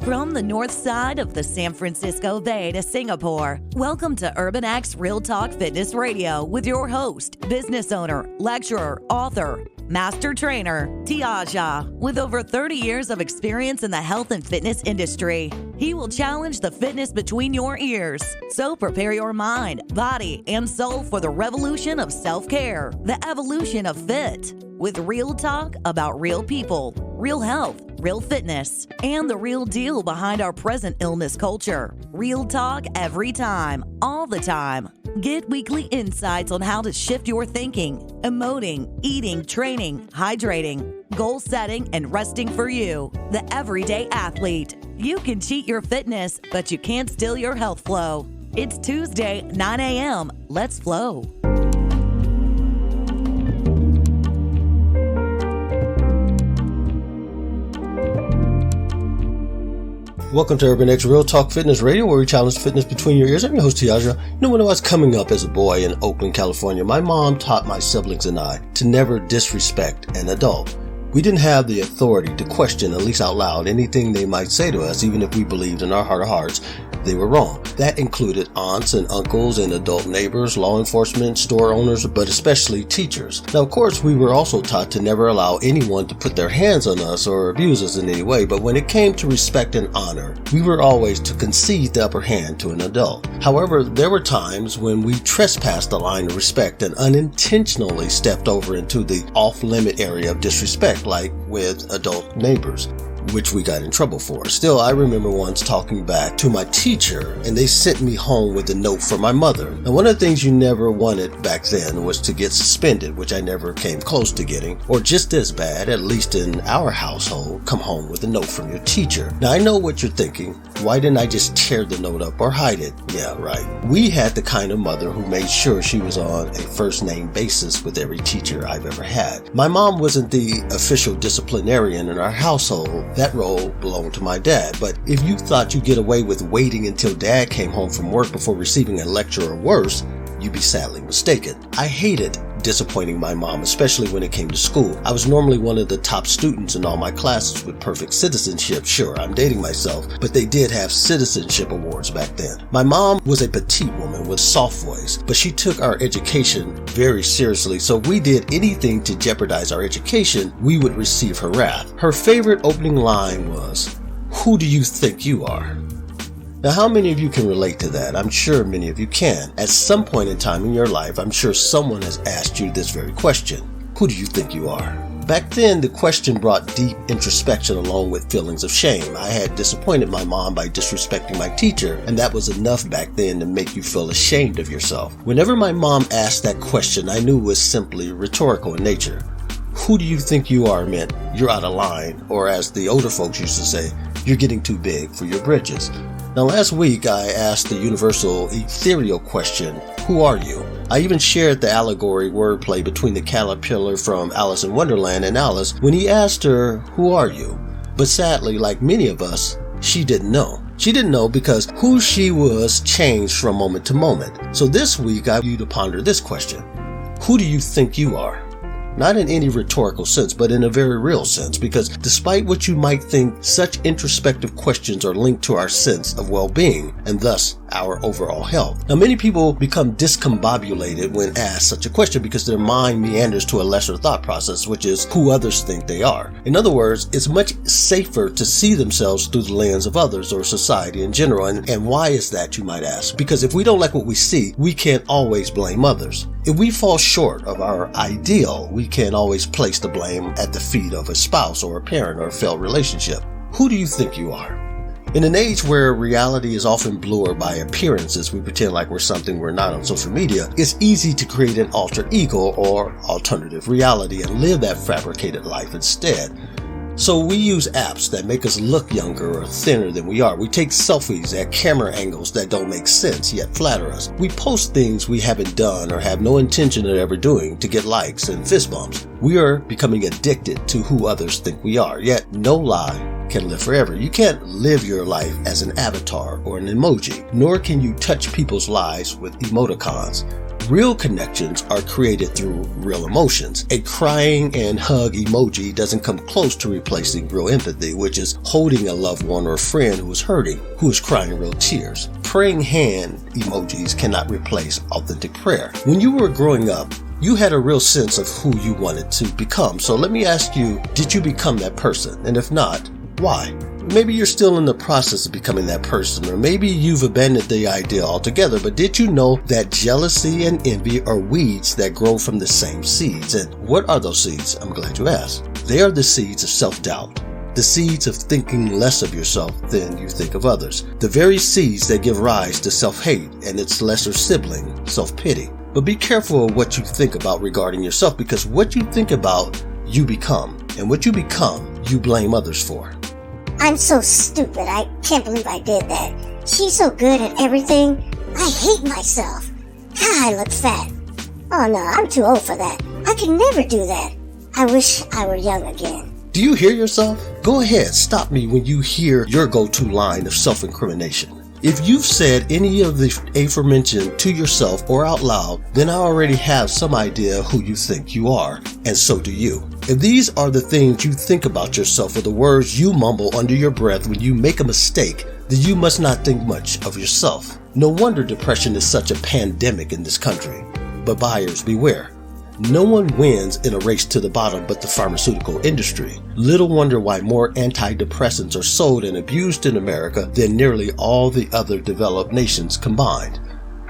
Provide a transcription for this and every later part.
From the north side of the San Francisco Bay to Singapore, welcome to Urban X Real Talk Fitness Radio with your host, business owner, lecturer, author, master trainer, Tiaja. With over 30 years of experience in the health and fitness industry, he will challenge the fitness between your ears. So prepare your mind, body, and soul for the revolution of self-care, the evolution of fit, with real talk about real people, real health, real fitness, and the real deal behind our present illness culture. Real talk every time, all the time. Get weekly insights on how to shift your thinking, emoting, eating, training, hydrating, goal setting, and resting for you, the everyday athlete. You can cheat your fitness, but you can't steal your health flow. It's Tuesday, 9 a.m. Let's flow. Welcome to Urban X Real Talk Fitness Radio, where we challenge fitness between your ears. I'm your host, Tiaja. You know, when I was coming up as a boy in Oakland, California, my mom taught my siblings and I to never disrespect an adult. We didn't have the authority to question, at least out loud, anything they might say to us, even if we believed in our heart of hearts they were wrong. That included aunts and uncles and adult neighbors, law enforcement, store owners, but especially teachers. Now, of course, we were also taught to never allow anyone to put their hands on us or abuse us in any way, but when it came to respect and honor, we were always to concede the upper hand to an adult. However, there were times when we trespassed the line of respect and unintentionally stepped over into the off-limit area of disrespect, like with adult neighbors, which we got in trouble for. Still, I remember once talking back to my teacher, and they sent me home with a note from my mother. And one of the things you never wanted back then was to get suspended, which I never came close to getting, or just as bad, at least in our household, come home with a note from your teacher. Now, I know what you're thinking. Why didn't I just tear the note up or hide it? Yeah, right. We had the kind of mother who made sure she was on a first name basis with every teacher I've ever had. My mom wasn't the official disciplinarian in our household. That role belonged to my dad. But if you thought you'd get away with waiting until dad came home from work before receiving a lecture or worse, you'd be sadly mistaken. I hated disappointing my mom, especially when it came to school. I was normally one of the top students in all my classes with perfect citizenship. Sure, I'm dating myself, but they did have citizenship awards back then. My mom was a petite woman with a soft voice, but she took our education very seriously, so if we did anything to jeopardize our education, we would receive her wrath. Her favorite opening line was, "Who do you think you are?" Now, how many of you can relate to that? I'm sure many of you can. At some point in time in your life, I'm sure someone has asked you this very question. Who do you think you are? Back then, the question brought deep introspection along with feelings of shame. I had disappointed my mom by disrespecting my teacher, and that was enough back then to make you feel ashamed of yourself. Whenever my mom asked that question, I knew it was simply rhetorical in nature. Who do you think you are meant you're out of line, or as the older folks used to say, you're getting too big for your britches. Now, last week, I asked the universal ethereal question, who are you? I even shared the allegory wordplay between the caterpillar from Alice in Wonderland and Alice when he asked her, who are you? But sadly, like many of us, she didn't know. She didn't know because who she was changed from moment to moment. So this week, I want you to ponder this question. Who do you think you are? Not in any rhetorical sense, but in a very real sense, because despite what you might think, such introspective questions are linked to our sense of well-being, and thus our overall health. Now, many people become discombobulated when asked such a question because their mind meanders to a lesser thought process, which is who others think they are. In other words, it's much safer to see themselves through the lens of others or society in general. And why is that, you might ask? Because if we don't like what we see, we can't always blame others. If we fall short of our ideal, we can't always place the blame at the feet of a spouse or a parent or a failed relationship. Who do you think you are? In an age where reality is often blurred by appearances, we pretend like we're something we're not on social media, it's easy to create an alter ego or alternative reality and live that fabricated life instead. So we use apps that make us look younger or thinner than we are. We take selfies at camera angles that don't make sense yet flatter us. We post things we haven't done or have no intention of ever doing to get likes and fist bumps. We are becoming addicted to who others think we are, yet no lie can live forever. You can't live your life as an avatar or an emoji, nor can you touch people's lives with emoticons. Real connections are created through real emotions. A crying and hug emoji doesn't come close to replacing real empathy, which is holding a loved one or a friend who is hurting, who is crying real tears. Praying hand emojis cannot replace authentic prayer. When you were growing up, you had a real sense of who you wanted to become. So let me ask you, did you become that person? And if not, why? Maybe you're still in the process of becoming that person, or maybe you've abandoned the idea altogether, but did you know that jealousy and envy are weeds that grow from the same seeds? And what are those seeds? I'm glad you asked. They are the seeds of self-doubt, the seeds of thinking less of yourself than you think of others, the very seeds that give rise to self-hate and its lesser sibling, self-pity. But be careful of what you think about regarding yourself, because what you think about, you become, and what you become, you blame others for. I'm so stupid. I can't believe I did that. She's so good at everything. I hate myself. God, I look fat. Oh no, I'm too old for that. I can never do that. I wish I were young again. Do you hear yourself? Go ahead, stop me when you hear your go-to line of self-incrimination. If you've said any of the aforementioned to yourself or out loud, then I already have some idea who you think you are, and so do you. If these are the things you think about yourself or the words you mumble under your breath when you make a mistake, then you must not think much of yourself. No wonder depression is such a pandemic in this country. But buyers beware. No one wins in a race to the bottom but the pharmaceutical industry. Little wonder why more antidepressants are sold and abused in America than nearly all the other developed nations combined.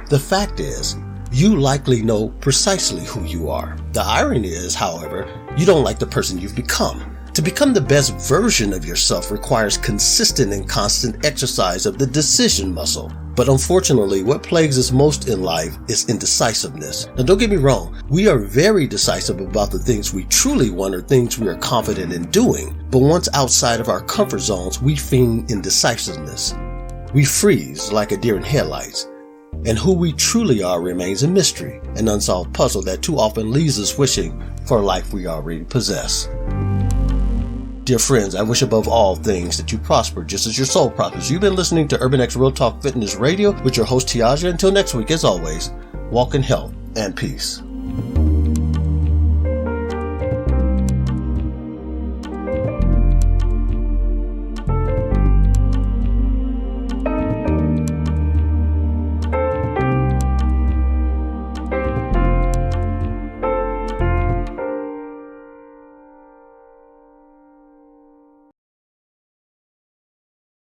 The fact is, you likely know precisely who you are. The irony is, however, you don't like the person you've become. To become the best version of yourself requires consistent and constant exercise of the decision muscle. But unfortunately, what plagues us most in life is indecisiveness. Now don't get me wrong, we are very decisive about the things we truly want or things we are confident in doing. But once outside of our comfort zones, we feign indecisiveness. We freeze like a deer in headlights. And who we truly are remains a mystery, an unsolved puzzle that too often leaves us wishing for a life we already possess. Dear friends, I wish above all things that you prosper just as your soul prospers. You've been listening to Urban X Real Talk Fitness Radio with your host Tiaja. Until next week, as always, walk in health and peace.